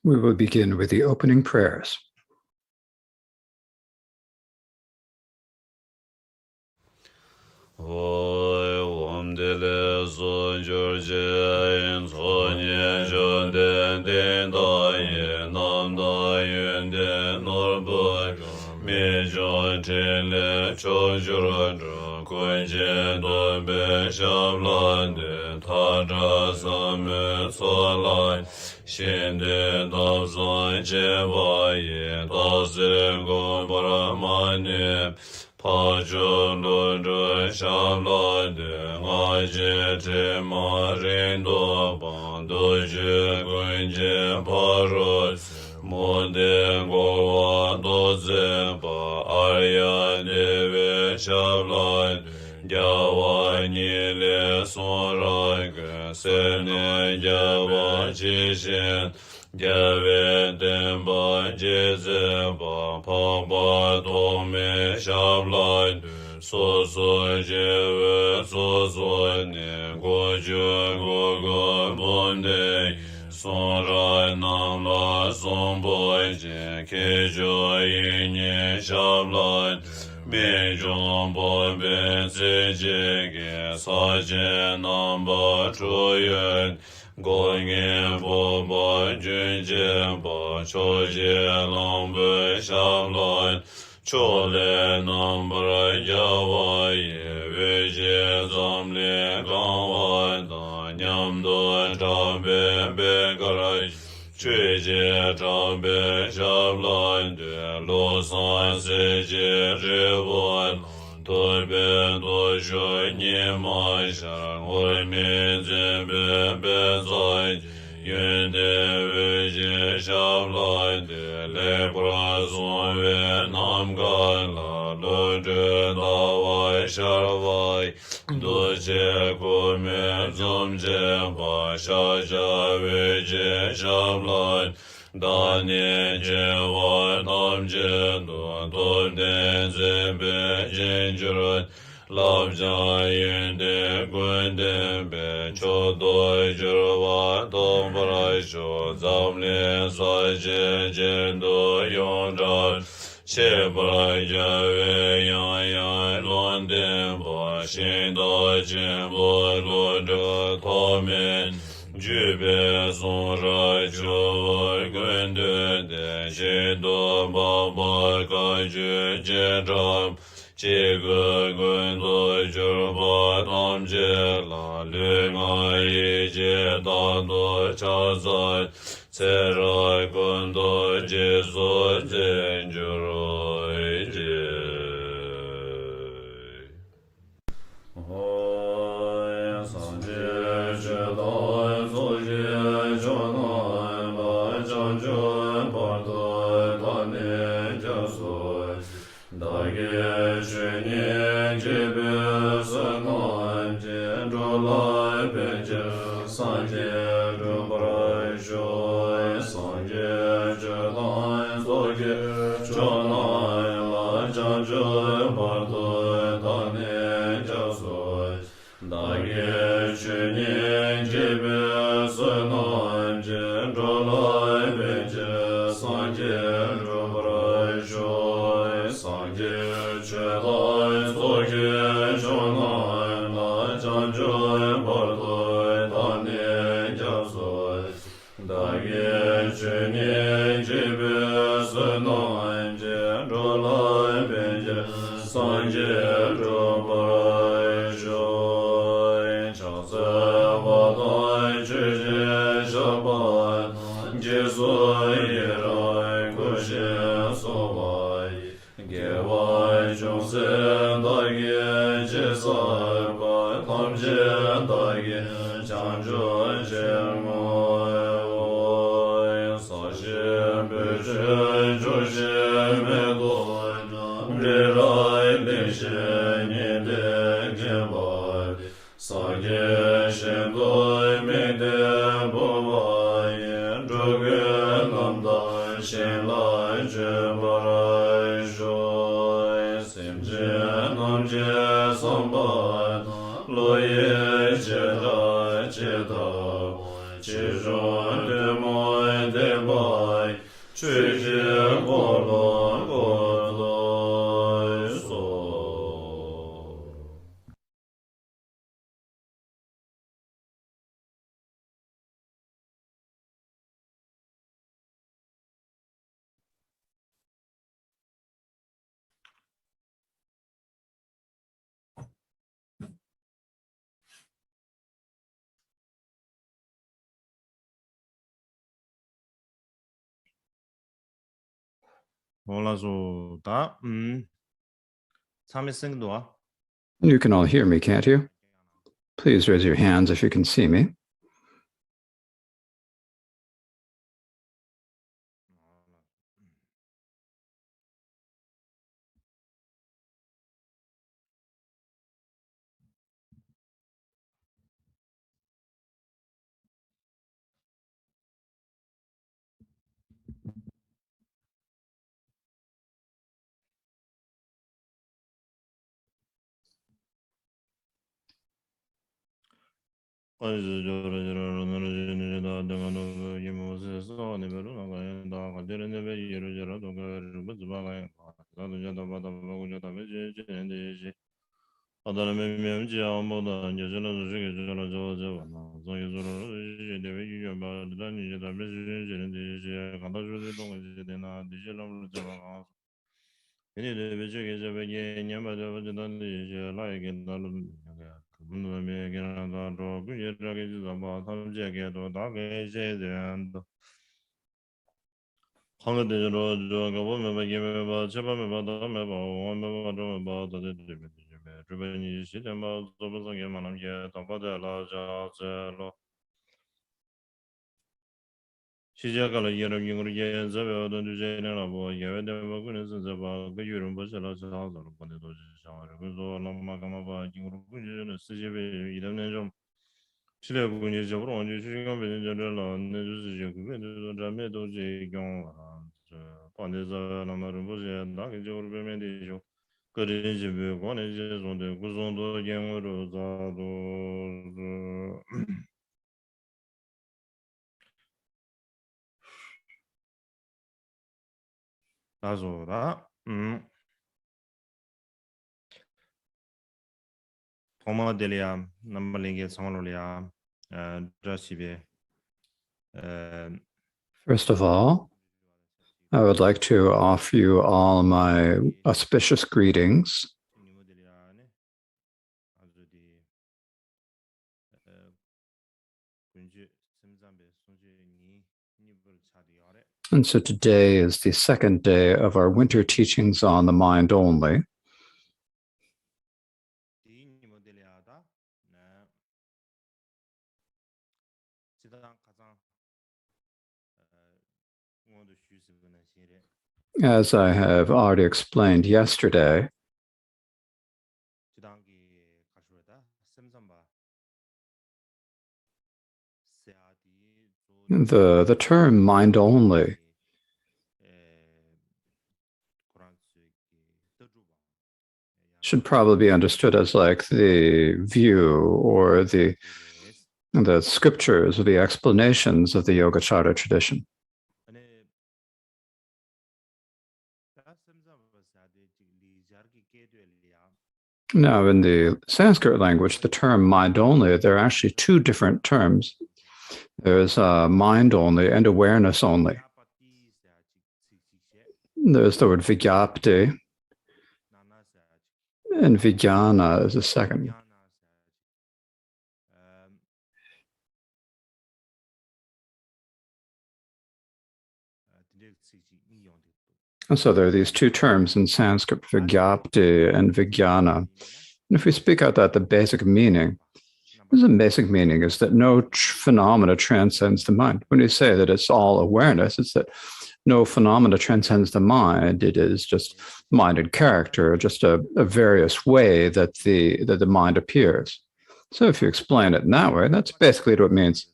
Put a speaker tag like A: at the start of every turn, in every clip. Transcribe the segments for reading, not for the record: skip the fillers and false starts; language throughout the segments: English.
A: We will begin with the opening prayers.
B: Shinde dozon jevaye dozin go baramane pajun do shamlade ngaje te marindo bando je gunje paros monde go doze ba arya deve shamlade Java le sorak sene Java chishin Jave demba jezeba paba tome shablai soso jeve soso ne goju gogo bonde sonrai namla sonboy je kejo yinye shablai Mejong bo ben se jege sa je namba chuyen Going in bo bo jun je bo cho je long bo sham loin Cho le nambra jawa ye we je zam le gang wa da nyam do cha be be garai Chue je cha be sham loin de lo san se je je bo Tôi bên tôi rồi nhé mai sáng ngồi miền trên bên bên rồi Yên đề về chế sắp lại để lễ bra xuống về Nam Gan là đôi trên đào vai sár vai Đôi chế của miền dùm chế bà sá sá về chế sắp lại Đà niên chế vai nam chế đồn tôi đến chế bê chế trượt Lạp giá yên đề quân đề bê chô đôi chữ vã tông brai chô Giam liên xoay chế chế đô yong trát Chế brai chế về yang yang luân đề bà Xin đôi chế bố lô trơ thô miên Ju bê song rai chô vơi quân đề đề Chế đô bà bà ca chư chế tràm Chế cơ quân đôi chư bà tam chế la Lê ngài y chế tàn đôi cha zai Chế rai quân đôi chế sôi chế chư rai chế Hoi sang chế chế đôi sôi chế chô nai Bà chan chô bà đôi tàn nê chế sôi Đại ghê chế nhé chế bê sơ nai chế trô lai bê chế sang chế trô brai chôi sang chế chế nai sôi chế chô nai Bà chan chô bà đôi tàn nê chế sôi Đại ghê chế nhé chế bê sơ nai chế trô lai bê chế sang chế trô brai chôi sang chế chế lai sôi chế chô nai Bà chan chô bà đôi tàn nê chế sôi Đại ghê chế nhé chế bê sơ nai chế trô lai bê chế sang chế trô brai chôi Cha sơ bà đôi chế chế sơ bà chế sôi yê rai cô chế sô bài Ghê vai chông sê đại ghê chế sài bài Tam chế đại ghê chan chô chế ngôi ôi Sa chế bê chế chô chế mê đôi Rê rai lê chế nhê đê ghê bài Sa ghê shen đôi mê đê bô vai Chô ghê nam đai shen lai chế bà rai chôi Sim chế nam chế sam bài Lô yê chế rai chế đai chizhon de moi de bai, chizhe kolon koloi so.
C: 몰라서 다 참여생도와
A: You can all hear me, can't you? Please raise your hands if you can see me.
C: 시작을 여러분으로 예전에 주제는 뭐 예외된 부분은 선생과 그 이런 것을 저하고 보내도 저하고 그래서 넘어가면 봐 이거로 그는 쓰지베 이러면 좀 실내 부분적으로 언제 시간 배정을 안 내주시죠 그게 잠에도 지경 저 반대서 남아를 보세요 나기적으로 보면 되죠 그런 집에 관해 이제 손대 구성도 영어로 자도 나소라 토마델이야 남발링게 상월이야 드라시베
A: First of all, I would like to offer you all my auspicious greetings. And so today is the second day of our winter teachings on the mind only. As I have already explained yesterday, the term mind only should probably be understood as like the view or the scriptures or the explanations of the Yogacara tradition. Now, in the Sanskrit language, the term mind only, there are actually two different terms. There's mind only and awareness only. There's the word vigyapti, and vijnana is the second. And so there are these two terms in Sanskrit, vigyapti and vijnana. And if we speak out that, the basic meaning is that no phenomena transcends the mind. When you say that it's all awareness, it's that no phenomena transcends the mind. It is just mind and character, just a various way that the mind appears. So if you explain it in that way, that's basically what it means.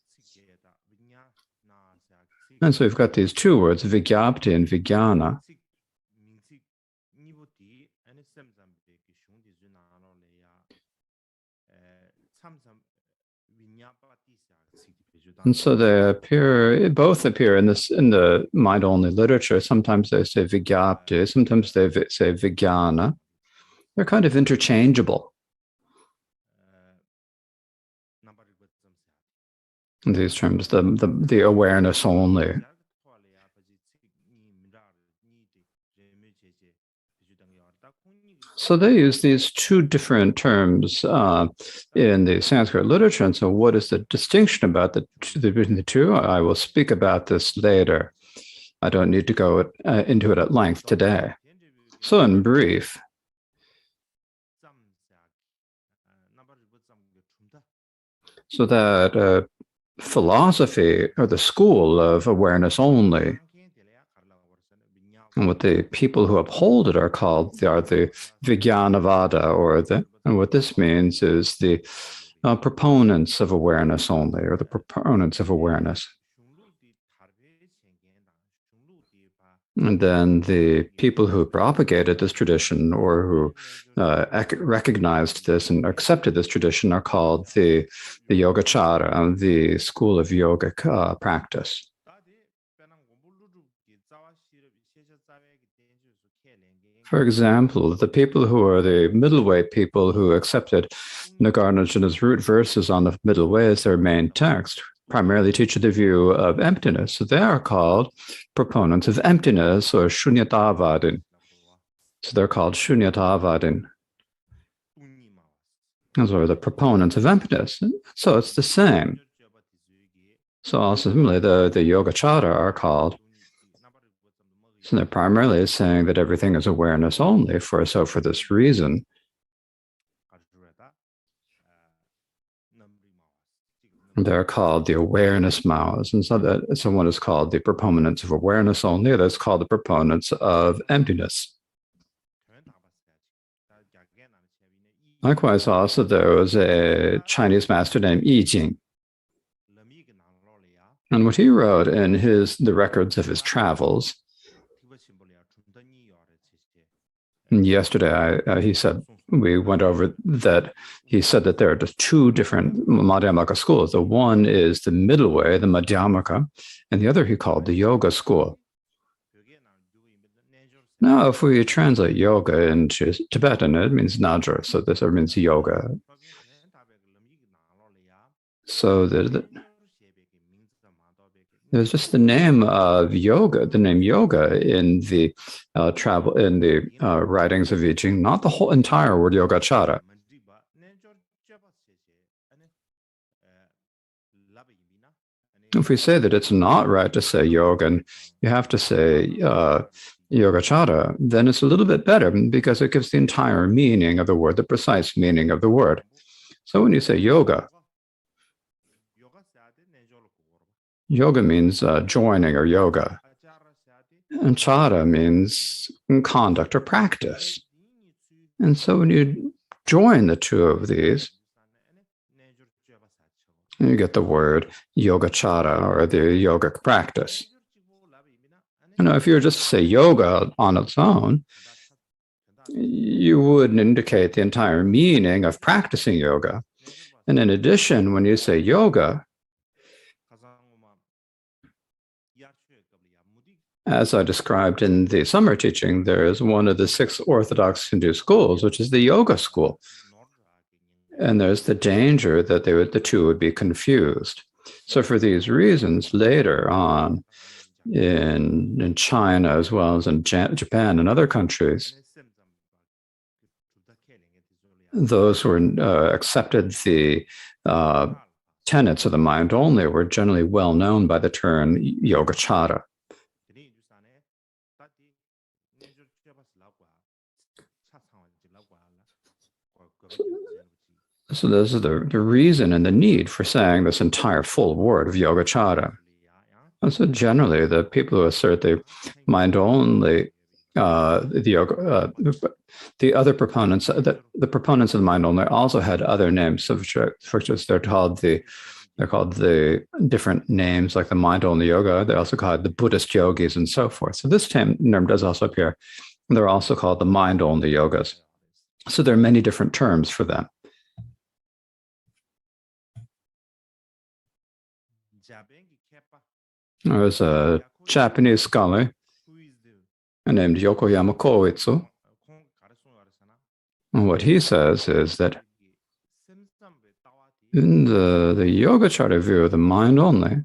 A: And so we've got these two words, vigyapti and vijnana. And so both appear in the mind-only literature. Sometimes they say vigyapti, sometimes they say vijnana. They're kind of interchangeable. These terms, the awareness only. So they use these two different terms in the Sanskrit literature. And so what is the distinction between the two? I will speak about this later. I don't need to go into it at length today. So in brief, so that philosophy or the school of awareness only, and what the people who uphold it are called, they are the Vijnanavada, and what this means is the proponents of awareness only, or the proponents of awareness. And then the people who propagated this tradition or who recognized this and accepted this tradition are called the Yogacara, the school of yogic practice. For example, the people who are the middle way people who accepted Nagarjuna's root verses on the middle way as their main text, primarily teach the view of emptiness. So they are called proponents of emptiness or shunyatavadin. So they're called shunyatavadin. Those are the proponents of emptiness. So it's the same. So also similarly, the Yogacara are called. So they're primarily saying that everything is awareness only. For this reason, they're called the awareness Maos. And so one is called the proponents of awareness only, that's called the proponents of emptiness. Likewise, also there was a Chinese master named Yi Jing. And what he wrote in the records of his travels, yesterday he said, we went over that he said that there are just two different Madhyamaka schools. The one is the middle way, the Madhyamaka, and the other he called the Yoga school. Now, if we translate yoga into Tibetan, it means Najra, so this means yoga. So there's just the name of yoga, the name yoga in the writings of Yi Jing, not the whole entire word Yogacara. If we say that it's not right to say yoga and you have to say Yogacara, then it's a little bit better because it gives the entire meaning of the word, the precise meaning of the word. So when you say yoga, yoga means joining or yoga. And chara means conduct or practice. And so when you join the two of these, you get the word yogacara or the yogic practice. If you were just to say yoga on its own, you wouldn't indicate the entire meaning of practicing yoga. And in addition, when you say yoga, as I described in the summer teaching, there is one of the 6 Orthodox Hindu schools, which is the yoga school. And there's the danger that the two would be confused. So for these reasons, later on, in China, as well as in Japan and other countries, those who accepted the tenets of the mind only were generally well known by the term Yogacara. So this is the reason and the need for saying this entire full word of Yogacara. And so generally, the people who assert the mind only, the other proponents, the proponents of the mind only also had other names, which is they're called the different names, like the mind only yoga. They're also called the Buddhist yogis and so forth. So this term does also appear. They're also called the mind only yogas. So there are many different terms for them. There was a Japanese scholar named Yokoyama Koitsu. And what he says is that in the Yogacara view of the mind only,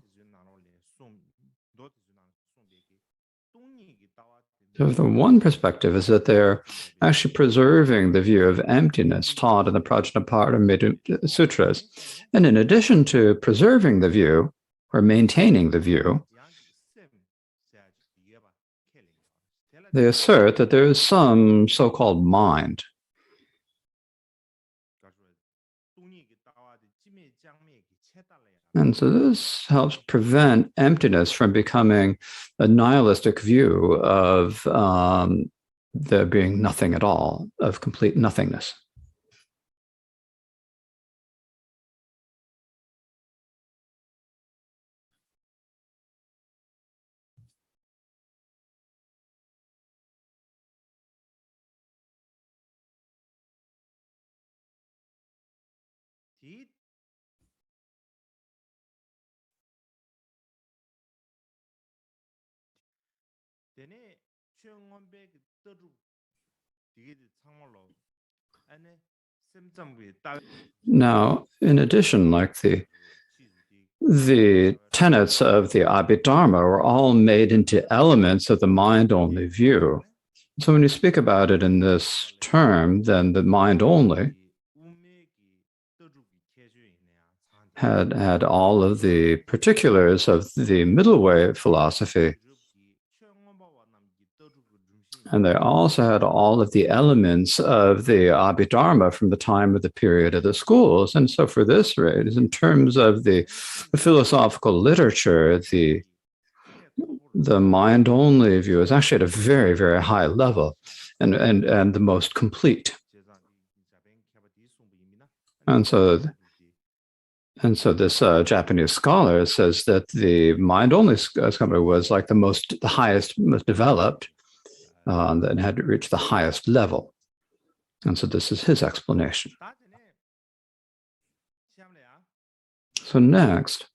A: so the one perspective is that they're actually preserving the view of emptiness taught in the Prajnaparamita Sutras. And in addition to preserving the view or maintaining the view, they assert that there is some so-called mind. And so this helps prevent emptiness from becoming a nihilistic view of there being nothing at all, of complete nothingness. Now, in addition, like the tenets of the Abhidharma are all made into elements of the mind-only view. So when you speak about it in this term, then the mind only had all of the particulars of the middle way philosophy. And they also had all of the elements of the Abhidharma from the time of the period of the schools. And so for this reason, in terms of the philosophical literature, the mind-only view is actually at a very, very high level and the most complete. And so this Japanese scholar says that the mind-only scholar was like the highest, most developed, and had reached the highest level. And so this is his explanation. So next,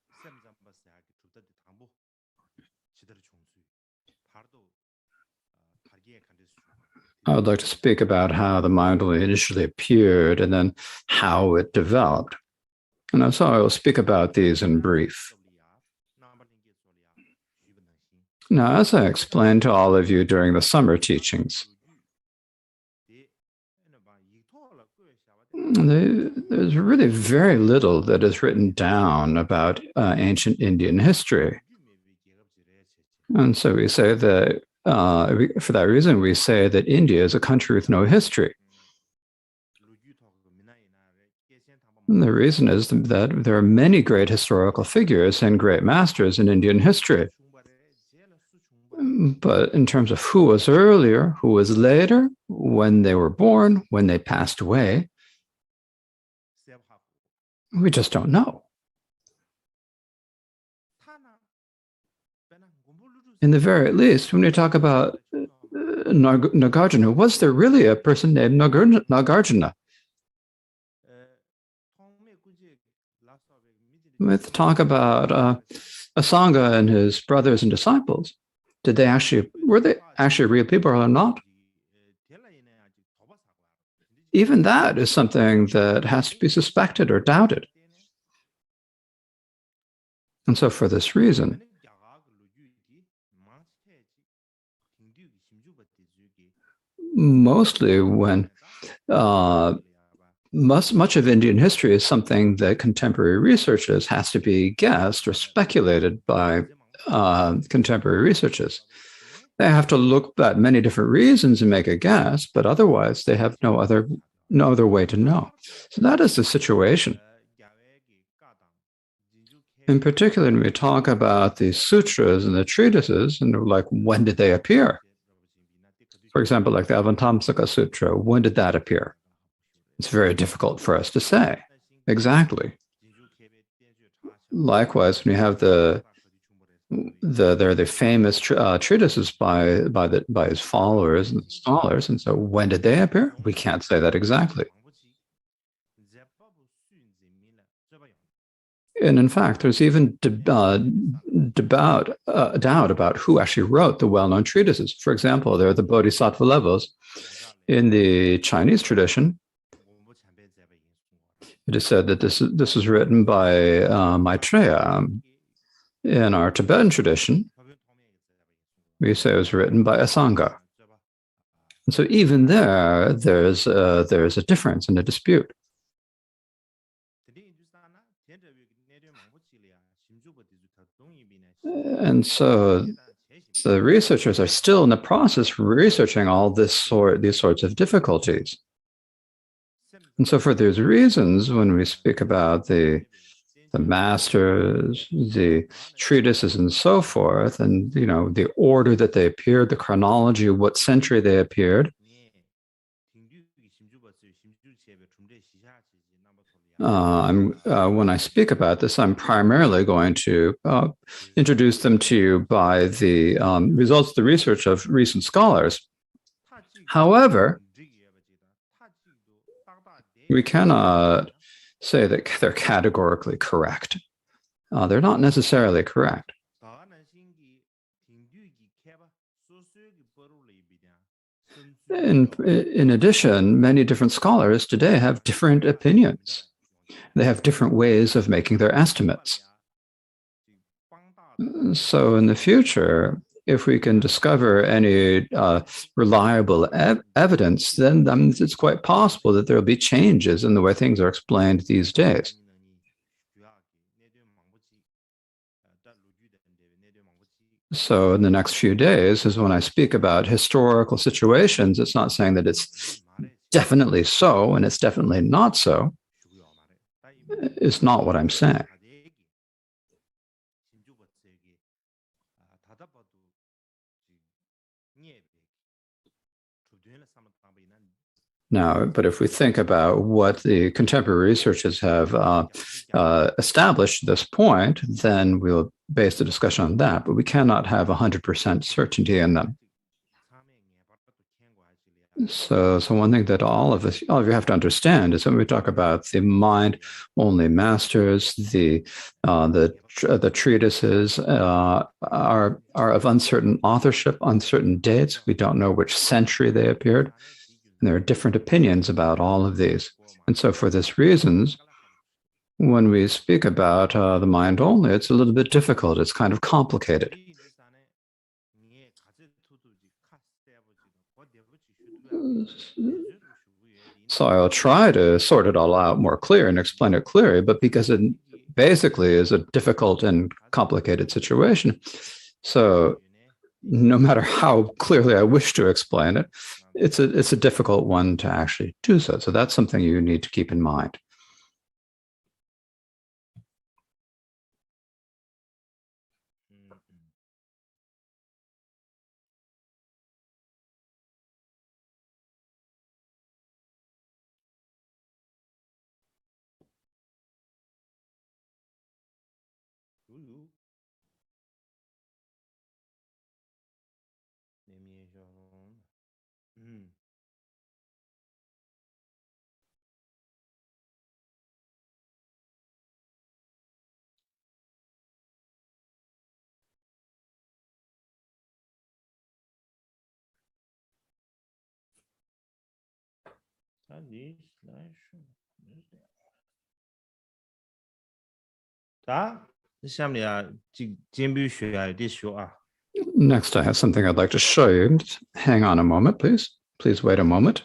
A: I would like to speak about how the mind only initially appeared and then how it developed. And so I will speak about these in brief. Now, as I explained to all of you during the summer teachings, there's really very little that is written down about ancient Indian history. And so we say that, for that reason, we say that India is a country with no history. And the reason is that there are many great historical figures and great masters in Indian history. But in terms of who was earlier, who was later, when they were born, when they passed away, we just don't know. In the very least, when we talk about Nagarjuna, was there really a person named Nagarjuna? We talk about Asanga and his brothers and disciples. Were they actually real people or not? Even that is something that has to be suspected or doubted. And so for this reason, mostly when much of Indian history is something that contemporary researchers has to be guessed or speculated by contemporary researchers. They have to look at many different reasons and make a guess, but otherwise they have no other way to know. So that is the situation. In particular, when we talk about the sutras and the treatises, and like, when did they appear? For example, like the Avatamsaka Sutra, when did that appear? It's very difficult for us to say exactly. Likewise, when you have there are the famous treatises by his followers and scholars, and so when did they appear? We can't say that exactly. And in fact, there's even doubt about who actually wrote the well-known treatises. For example, there are the Bodhisattva levels. In the Chinese tradition, it is said that this is written by Maitreya. In our Tibetan tradition, we say it was written by Asanga. And so even there's a difference and a dispute. And so the researchers are still in the process of researching all these sorts of difficulties. And so for these reasons, when we speak about the masters, the treatises, and so forth, and the order that they appeared, the chronology of what century they appeared, when I speak about this, I'm primarily going to introduce them to you by the results of the research of recent scholars. However, we cannot say that they're categorically correct. They're not necessarily correct. In addition, many different scholars today have different opinions. They have different ways of making their estimates. So in the future, if we can discover any reliable evidence, then it's quite possible that there will be changes in the way things are explained these days. So in the next few days is when I speak about historical situations. It's not saying that it's definitely so and it's definitely not so. It's not what I'm saying. Now, but if we think about what the contemporary researchers have established at this point, then we'll base the discussion on that. But we cannot have 100% certainty in them. So one thing that all of you have to understand is when we talk about the mind-only masters, the treatises are of uncertain authorship, uncertain dates. We don't know which century they appeared. And there are different opinions about all of these. And so for this reasons, when we speak about the mind only, it's a little bit difficult. It's kind of complicated. So I'll try to sort it all out more clear and explain it clearly, but because it basically is a difficult and complicated situation. So no matter how clearly I wish to explain it, it's a difficult one to actually do so. So that's something you need to keep in mind. Next, I have something I'd like to show you. Hang on a moment, please. Please wait a moment.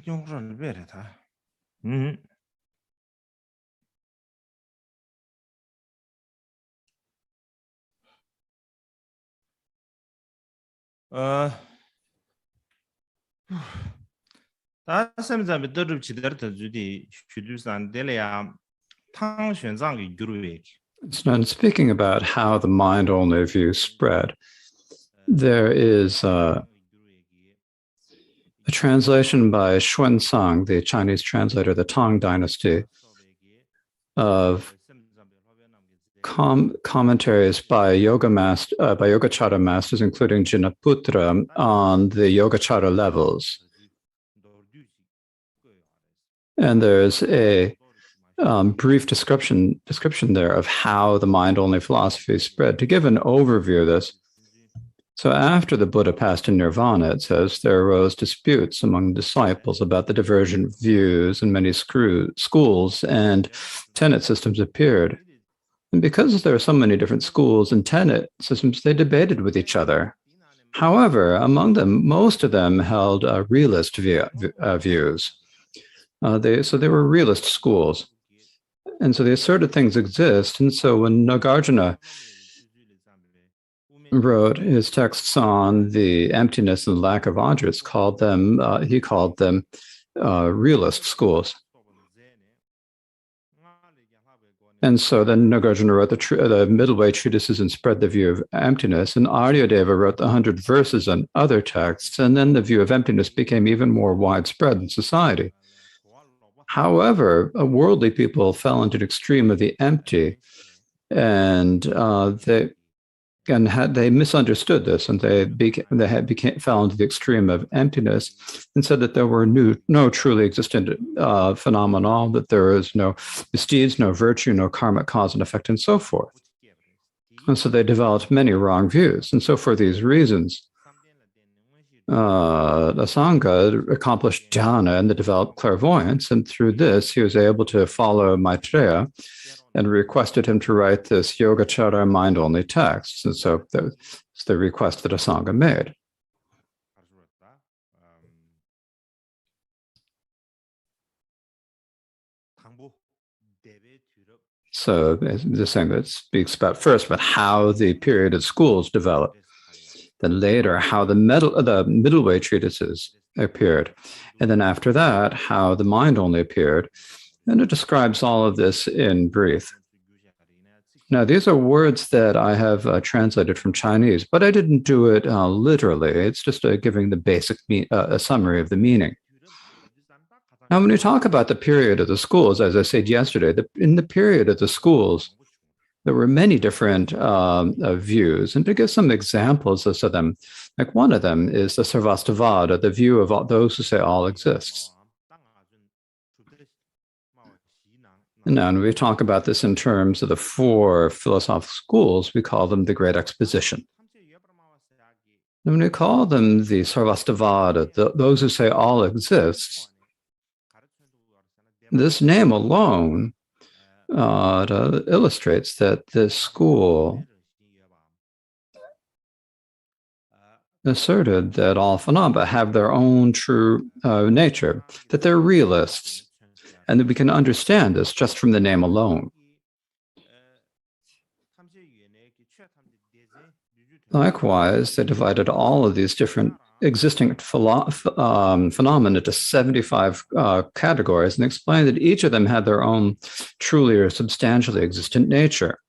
C: 용서를 베레다. 다샘자미 더럽 지더르다 주디 슈두산 델야 탕选장의 규르웨.
A: So in speaking about how the mind-only view spread, there is a translation by Xuanzang, the Chinese translator of the Tang Dynasty, of commentaries by Yogacara masters, including Jinaputra, on the Yogacara levels. And there's a brief description there of how the mind-only philosophy spread. To give an overview of this, so after the Buddha passed in nirvana, it says, there arose disputes among disciples about the divergent views, and many schools and tenet systems appeared. And because there are so many different schools and tenet systems, they debated with each other. However, among them, most of them held realist views. So they were realist schools. And so they asserted things exist. And so when Nagarjuna wrote his texts on the emptiness and lack of objects, he called them realist schools. And so then Nagarjuna wrote the middle way treatises and spread the view of emptiness, and Aryadeva wrote the 100 verses and other texts, and then the view of emptiness became even more widespread in society. However, worldly people fell into the extreme of the empty, and they misunderstood this, and they fell into the extreme of emptiness, and said that there were no truly existent phenomena, that there is no misdeeds, no virtue, no karmic cause and effect, and so forth. And so they developed many wrong views. And so for these reasons, the Sangha accomplished jhana and developed clairvoyance, and through this he was able to follow Maitreya and requested him to write this Yogacara mind-only text. And so that's the request that a Sangha made. So this thing that speaks about first about how the period of schools developed, then later how the middle way treatises appeared, and then after that how the mind only appeared, and it describes all of this in brief. Now these are words that I have translated from Chinese, but I didn't do it literally. It's just giving the basic a summary of the meaning. Now, when we talk about the period of the schools, as I said yesterday, in the period of the schools, there were many different views. And to give some examples of them, like one of them is the Sarvastivada, the view of those who say all exists. And now, when we talk about this in terms of the 4 philosophical schools, we call them the Great Exposition. And when we call them the Sarvastivada, those who say all exists, this name alone illustrates that this school asserted that all phenomena have their own true nature, that they're realists, and that we can understand this just from the name alone. Likewise, they divided all of these different existing phenomena into 75 categories, and explained that each of them had their own truly or substantially existent nature.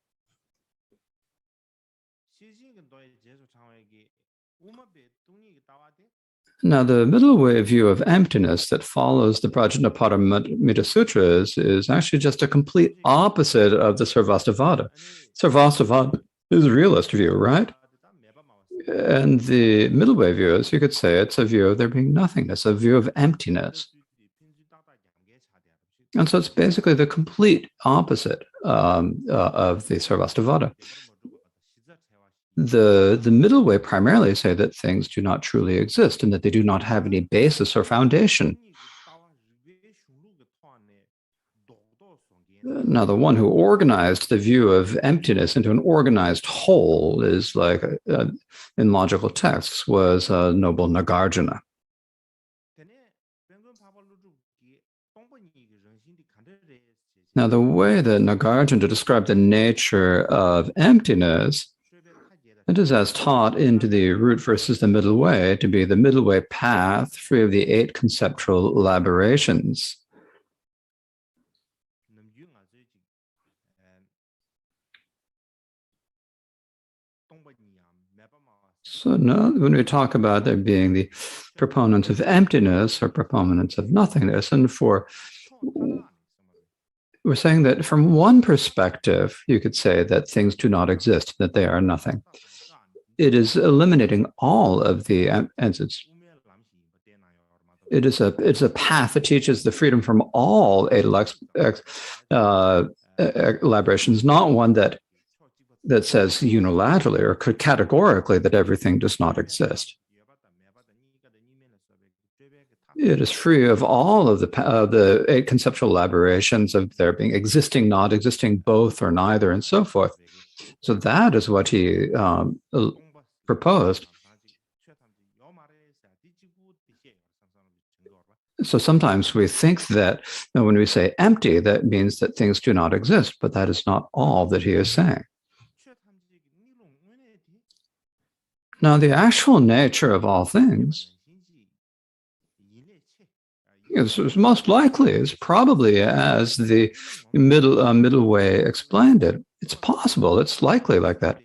A: Now, the middle way view of emptiness that follows the Prajnaparamita Sutras is actually just a complete opposite of the Sarvastivada. Sarvastivada is a realist view, right? And the middle way view is, you could say, it's a view of there being nothingness, a view of emptiness. And so it's basically the complete opposite of the Sarvastivada. The middle way primarily say that things do not truly exist and that they do not have any basis or foundation. Now, the one who organized the view of emptiness into an organized whole is like, in logical texts, was noble Nagarjuna. Now, the way that Nagarjuna described the nature of emptiness, it is as taught into the root versus the middle way to be the middle way path, free of the 8 conceptual elaborations. So now, when we talk about there being the proponents of emptiness or proponents of nothingness, and we're saying that from one perspective, you could say that things do not exist, that they are nothing. It is eliminating all of the entities. It's a path that teaches the freedom from all 8 elaborations, not one that says unilaterally or categorically that everything does not exist. It is free of all of the 8 conceptual elaborations of there being existing, not existing, both or neither, and so forth. So that is what he proposed. So sometimes we think that when we say empty, that means that things do not exist, but that is not all that he is saying. Now, the actual nature of all things is most likely is probably as the middle way explained it. It's possible, it's likely like that.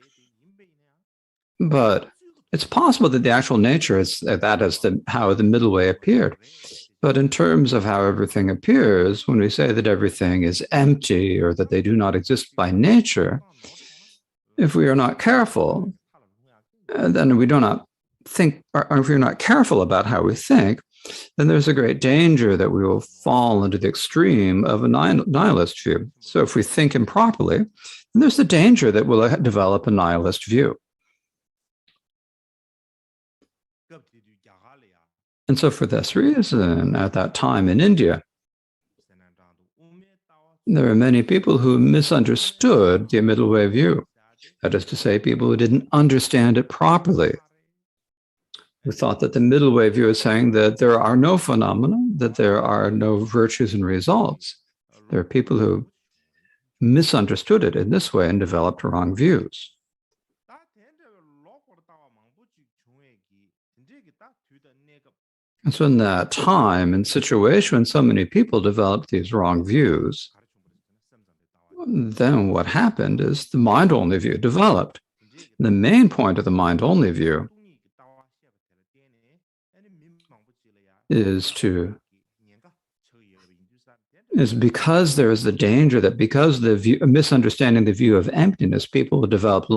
A: But it's possible that the actual nature is that as how the middle way appeared. But in terms of how everything appears, when we say that everything is empty or that they do not exist by nature, if we are not careful, then we do not think, or if we're not careful about how we think, then there's a great danger that we will fall into the extreme of a nihilist view. So if we think improperly, then there's the danger that we'll develop a nihilist view. And so for this reason, at that time in India, there are many people who misunderstood the middle way view. That is to say, people who didn't understand it properly, who thought that the middle way view is saying that there are no phenomena, that there are no virtues and results. There are people who misunderstood it in this way and developed wrong views. And so in that time and situation, when so many people developed these wrong views, then what happened is the mind-only view developed. The main point of the mind-only view is because there is the danger that because the misunderstanding the view of emptiness, people will develop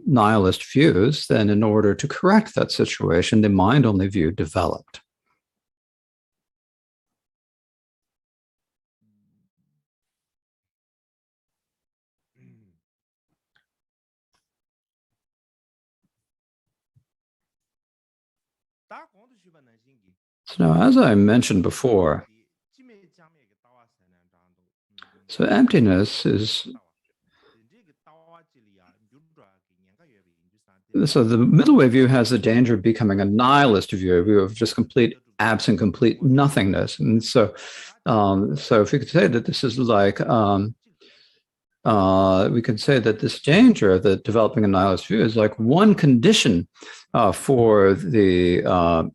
A: nihilist views. Then in order to correct that situation, the mind-only view developed. So now, as I mentioned before, so emptiness is, so the middle way view has the danger of becoming a nihilist view, a view of just complete absent, complete nothingness. And so, so if we could say that this is like, we could say that this danger of the developing a nihilist view is like one condition for the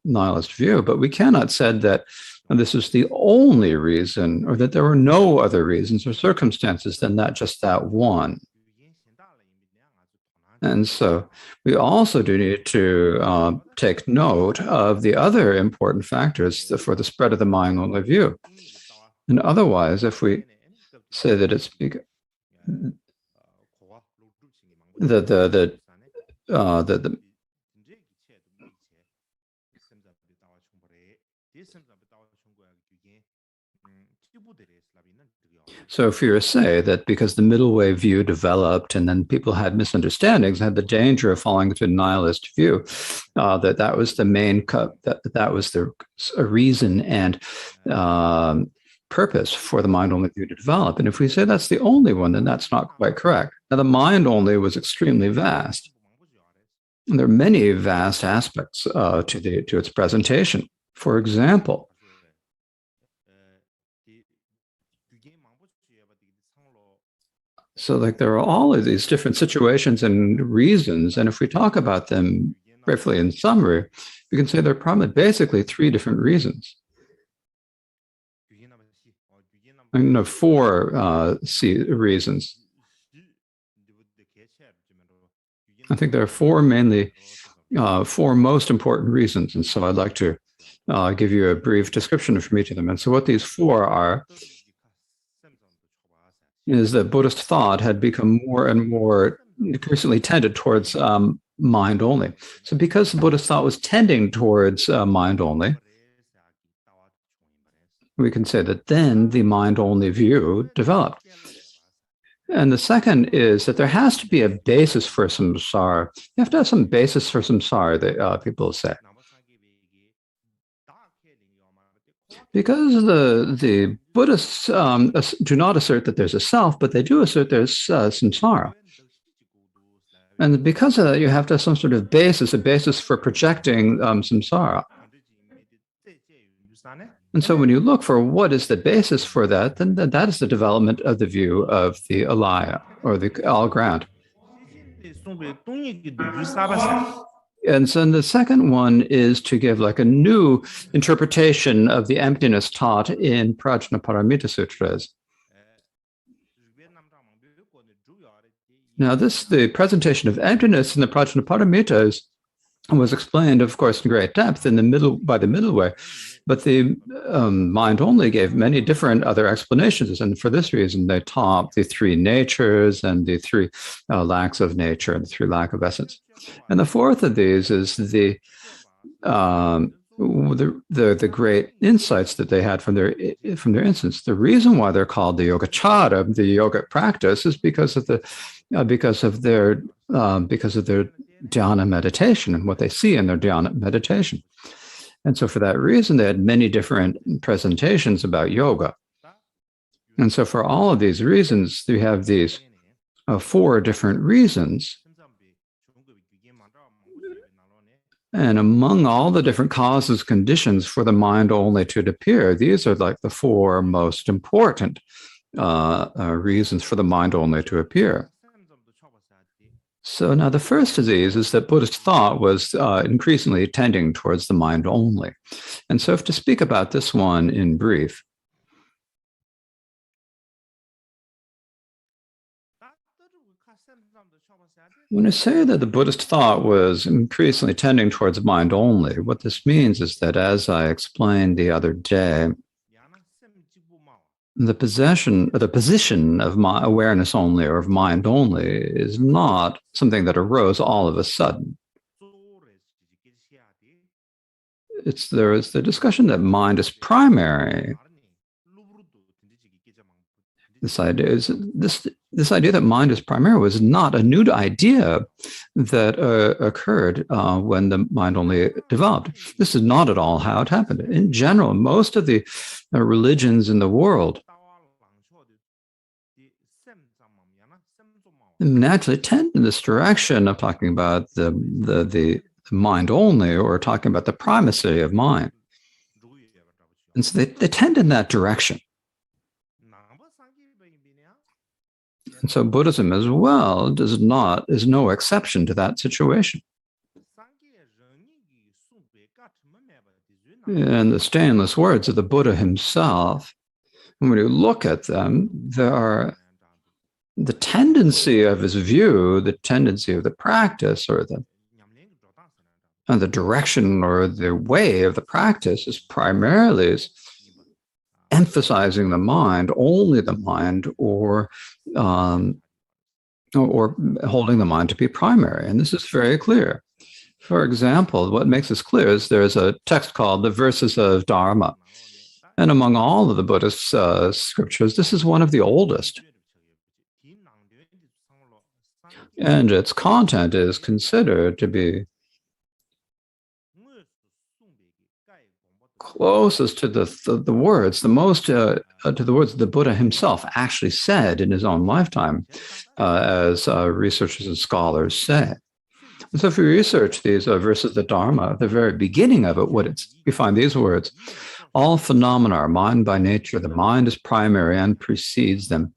A: nihilist view, but we cannot say that this is the only reason, or that there are no other reasons or circumstances than that just that one. And so we also do need to take note of the other important factors for the spread of the mind-only view. And otherwise, if we say that it's the so if you were to say that because the middle way view developed and then people had misunderstandings, had the danger of falling into a nihilist view, that was the main that was the reason and purpose for the mind only view to develop. And if we say that's the only one, then that's not quite correct. Now, the mind only was extremely vast. And there are many vast aspects to its presentation. For example, so like there are all of these different situations and reasons, and if we talk about them briefly in summary, we can say there are probably basically three different reasons. I mean, four reasons. I think there are four most important reasons, and so I'd like to give you a brief description from each of them. And so what these four are is that Buddhist thought had become more and more increasingly tended towards mind only. So because the Buddhist thought was tending towards mind only, we can say that then the mind only view developed. And the second is that there has to be a basis for samsara. You have to have some basis for samsara, that people say. Because the Buddhists do not assert that there's a self, but they do assert there's samsara. And because of that, you have to have some sort of basis, a basis for projecting samsara. And so when you look for what is the basis for that, then that is the development of the view of the alaya, or the all ground. And so the second one is to give like a new interpretation of the emptiness taught in Prajnaparamita Sutras. Now, the presentation of emptiness in the Prajnaparamitas was explained, of course, in great depth by the middle way, but the mind only gave many different other explanations, and for this reason, they taught the three natures and the three lacks of nature and the three lack of essence. And the fourth of these is the great insights that they had from their instance. The reason why they're called the Yogacara, the yogic practice, is because of their dhyana meditation and what they see in their dhyana meditation. And so for that reason, they had many different presentations about yoga. And so for all of these reasons, we have these four different reasons. And among all the different causes, conditions for the mind only to appear, these are like the four most important reasons for the mind only to appear. So now the first of these is that Buddhist thought was increasingly tending towards the mind only. And so to speak about this one in brief, when I say that the Buddhist thought was increasingly tending towards mind only, what this means is that, as I explained the other day, the position of my awareness only or of mind only is not something that arose all of a sudden. There is the discussion that mind is primary. This idea that mind is primary was not a new idea that occurred when the mind only developed. This is not at all how it happened. In general, most of the religions in the world naturally tend in this direction of talking about the mind only, or talking about the primacy of mind. And so they tend in that direction. And so Buddhism as well is no exception to that situation. And the stainless words of the Buddha himself, when you look at them, there are the tendency of his view, the tendency of the practice, or the direction or the way of the practice is primarily emphasizing the mind, only the mind, or holding the mind to be primary. And this is very clear. For example, what makes this clear is there's a text called the Verses of Dharma. And among all of the Buddhist scriptures, this is one of the oldest. And its content is considered to be closest to the words, the most to the words the Buddha himself actually said in his own lifetime, as researchers and scholars say. And so if we research these verses of the Dharma, at the very beginning of it, we find these words: all phenomena are mind by nature. The mind is primary and precedes them.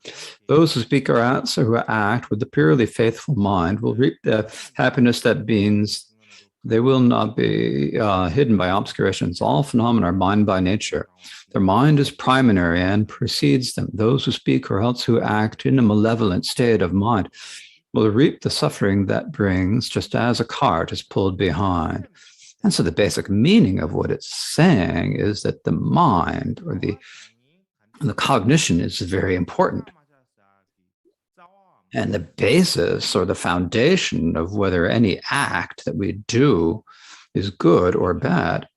A: Those who speak or act with the purely faithful mind will reap the happiness that beings. They will not be hidden by obscurations. All phenomena are mind by nature. Their mind is primary and precedes them. Those who speak or else who act in a malevolent state of mind will reap the suffering that brings, just as a cart is pulled behind. And so the basic meaning of what it's saying is that the mind, or the cognition, is very important. And the basis or the foundation of whether any act that we do is good or bad,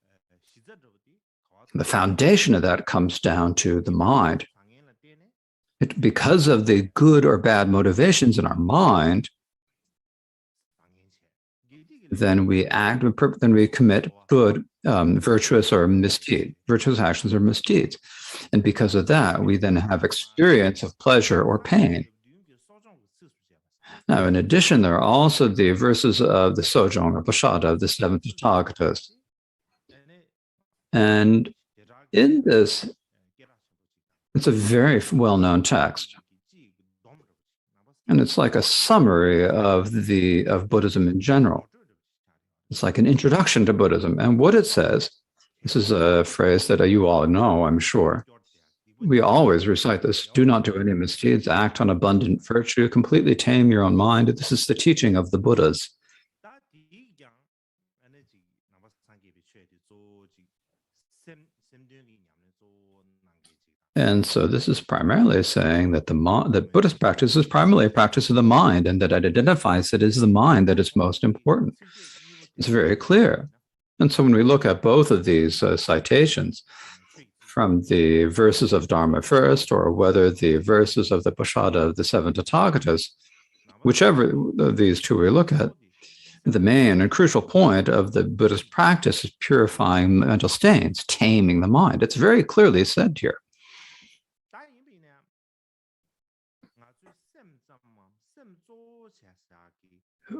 A: the foundation of that comes down to the mind. Because of the good or bad motivations in our mind, then we act, then we commit good, virtuous or misdeed, virtuous actions or misdeeds. And because of that, we then have experience of pleasure or pain. Now, in addition, there are also the verses of the Sojong or Pashada of the seven Tathagatas. And in this, it's a very well-known text. And it's like a summary of Buddhism in general. It's like an introduction to Buddhism. And what it says, this is a phrase that you all know, I'm sure. We always recite this: do not do any misdeeds, act on abundant virtue, completely tame your own mind. This is the teaching of the Buddhas. And so this is primarily saying that that Buddhist practice is primarily a practice of the mind, and that it identifies it as the mind that is most important. It's very clear. And so when we look at both of these citations, from the verses of Dharma first, or whether the verses of the Pashada of the seven Tathagatas, whichever of these two we look at, the main and crucial point of the Buddhist practice is purifying mental stains, taming the mind. It's very clearly said here.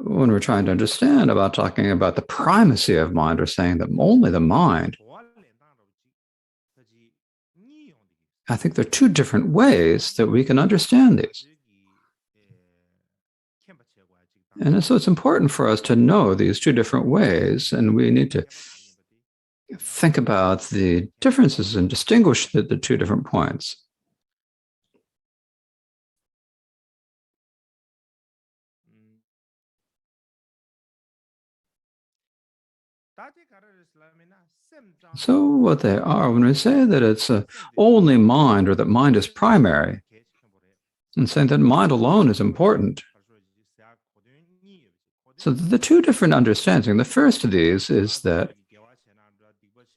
A: When we're trying to understand about talking about the primacy of mind, or saying that only the mind, I think there are two different ways that we can understand these. And so it's important for us to know these two different ways, and we need to think about the differences and distinguish the two different points. So what they are, when we say that it's only mind, or that mind is primary, and saying that mind alone is important. So the two different understandings, the first of these is that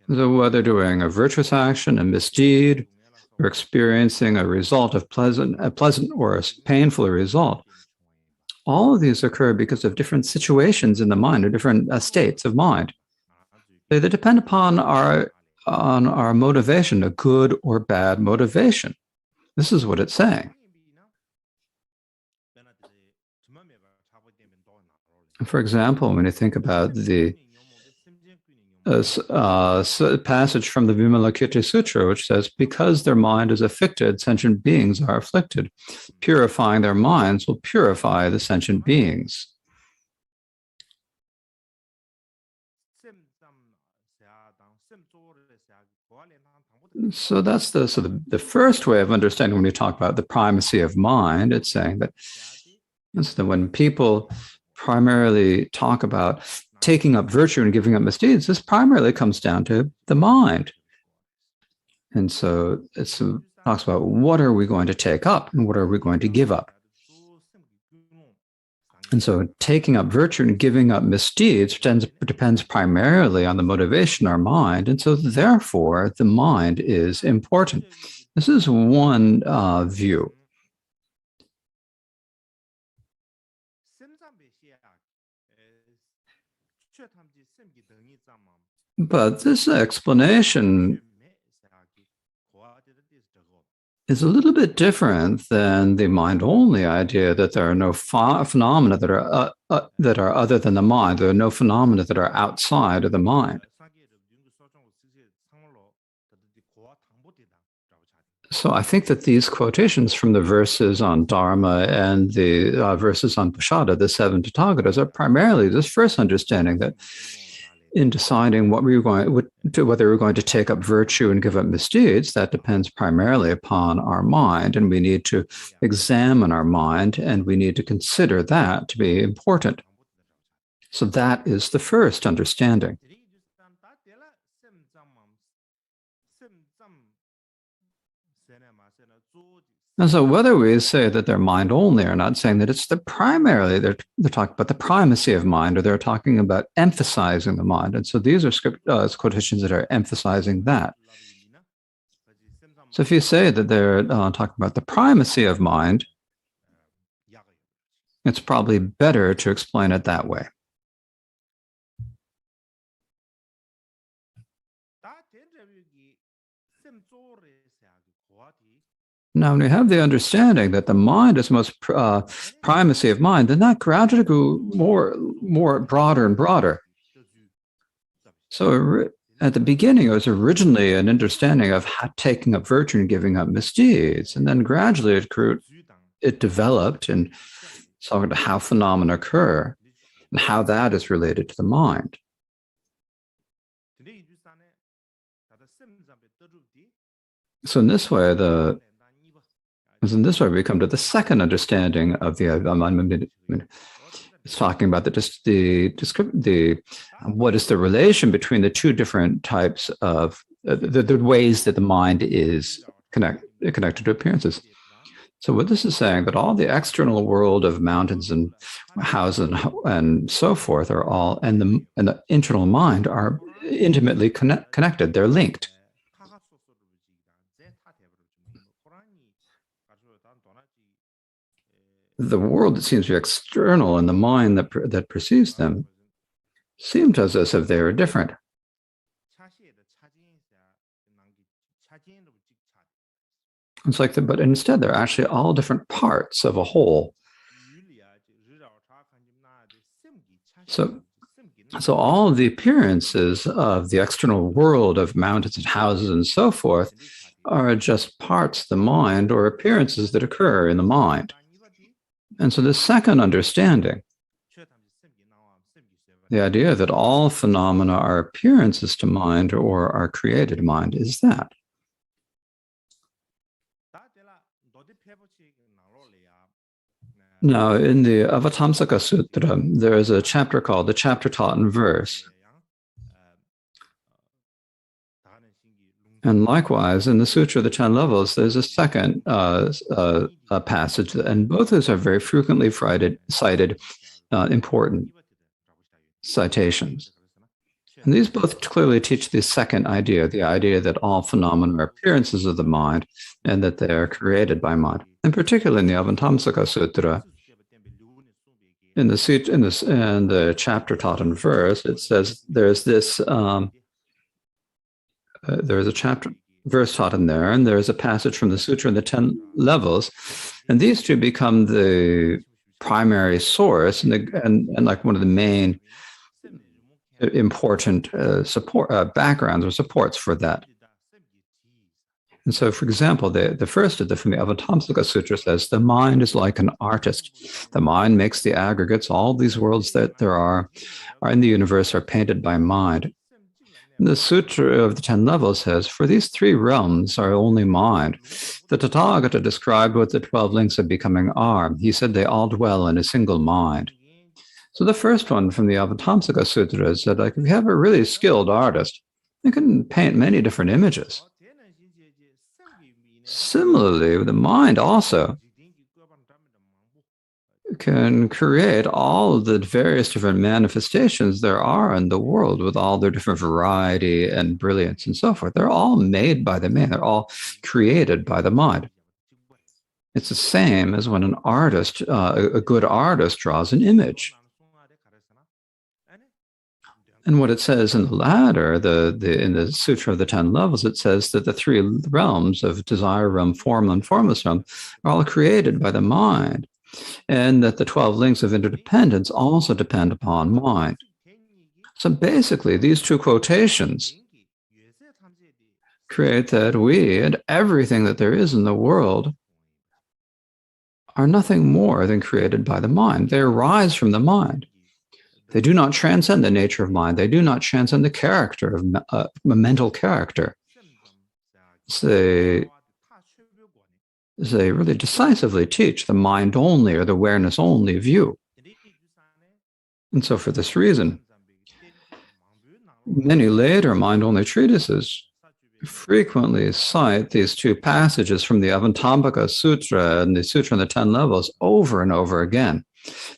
A: whether doing a virtuous action, a misdeed, or experiencing a result of a pleasant or a painful result, all of these occur because of different situations in the mind, or different states of mind. They depend upon our motivation, a good or bad motivation. This is what it's saying. For example, when you think about the passage from the Vimalakirti Sutra, which says, because their mind is afflicted, sentient beings are afflicted. Purifying their minds will purify the sentient beings. So that's the first way of understanding when we talk about the primacy of mind. It's saying that, when people primarily talk about taking up virtue and giving up misdeeds, this primarily comes down to the mind. And so it talks about what are we going to take up and what are we going to give up. And so taking up virtue and giving up misdeeds depends primarily on the motivation, our mind. And so therefore, the mind is important. This is one view. But this explanation is a little bit different than the mind-only idea that there are no phenomena that are other than the mind. There are no phenomena that are outside of the mind. So I think that these quotations from the verses on Dharma and the verses on Pasada, the seven Tathagatas, are primarily this first understanding that in deciding whether we're going to take up virtue and give up misdeeds, that depends primarily upon our mind, and we need to examine our mind, and we need to consider that to be important. So that is the first understanding. And so whether we say that they're mind only or not, saying that it's the primarily, they're talking about the primacy of mind, or they're talking about emphasizing the mind. And so these are quotations that are emphasizing that. So if you say that they're talking about the primacy of mind, it's probably better to explain it that way. Now, when we have the understanding that the mind is most primacy of mind, then that gradually grew more broader and broader. So at the beginning, it was originally an understanding of taking up virtue and giving up misdeeds, and then gradually it developed and saw how phenomena occur and how that is related to the mind. So in this way, we come to the second understanding of the it's talking about what is the relation between the two different types of the ways that the mind is connected to appearances. So what this is saying, that all the external world of mountains and houses and so forth are all, and the internal mind are intimately connected. They're linked. The world that seems to be external and the mind that perceives them seems as if they are different. It's like but instead they're actually all different parts of a whole. So all of the appearances of the external world of mountains and houses and so forth are just parts of the mind, or appearances that occur in the mind. And so the second understanding, the idea that all phenomena are appearances to mind or are created mind, is that. Now, in the Avatamsaka Sutra, there is a chapter called the chapter taught in verse. And likewise, in the Sutra of the 10 Levels, there's a second passage, and both of those are very frequently cited important citations. And these both clearly teach the second idea, the idea that all phenomena are appearances of the mind and that they are created by mind. And particularly in the Avatamsaka Sutra, in the chapter taught in verse, it says there's this. There's a verse taught in there, and there's a passage from the Sutra in the 10 Levels, and these two become the primary source and like one of the main important backgrounds or supports for that. And so, for example, the first of the from the Avatamsaka Sutra says, the mind is like an artist. The mind makes the aggregates. All these worlds that there are in the universe are painted by mind. The Sutra of the 10 Levels says, for these 3 realms are only mind. The Tathagata described what the 12 links of becoming are. He said they all dwell in a single mind. So the first one from the Avatamsaka Sutra is that, like, if you have a really skilled artist, they can paint many different images. Similarly, the mind also can create all of the various different manifestations there are in the world with all their different variety and brilliance and so forth. They're all made by the mind. They're all created by the mind. It's the same as when an artist, a good artist, draws an image. And what it says in the latter, in the Sutra of the 10 Levels, it says that the 3 realms of desire realm, formless, and formless realm are all created by the mind, and that the 12 links of interdependence also depend upon mind. So basically, these 2 quotations create that we and everything that there is in the world are nothing more than created by the mind. They arise from the mind. They do not transcend the nature of mind. They do not transcend the character of mental character. They really decisively teach the mind only or the awareness only view. And so for this reason, many later mind-only treatises frequently cite these 2 passages from the Avatamsaka Sutra and the Sutra on the 10 Levels over and over again.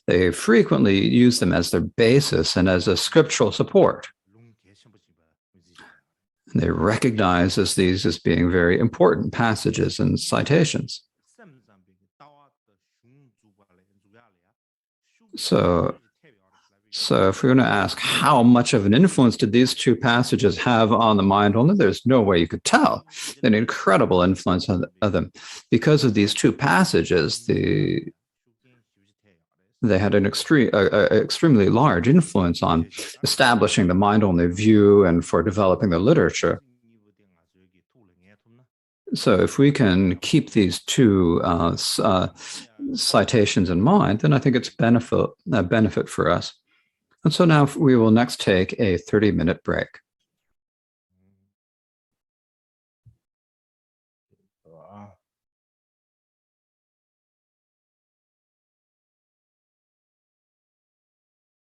A: They frequently use them as their basis and as a scriptural support. And they recognize these as being very important passages and citations. So if we're going to ask how much of an influence did these 2 passages have on the mind only, there's no way you could tell an incredible influence of them. Because of these 2 passages, they had an extremely large influence on establishing the mind-only view and for developing the literature. So if we can keep these 2 citations in mind, then I think it's a benefit for us. And so now we will next take a 30-minute break.
C: Wow.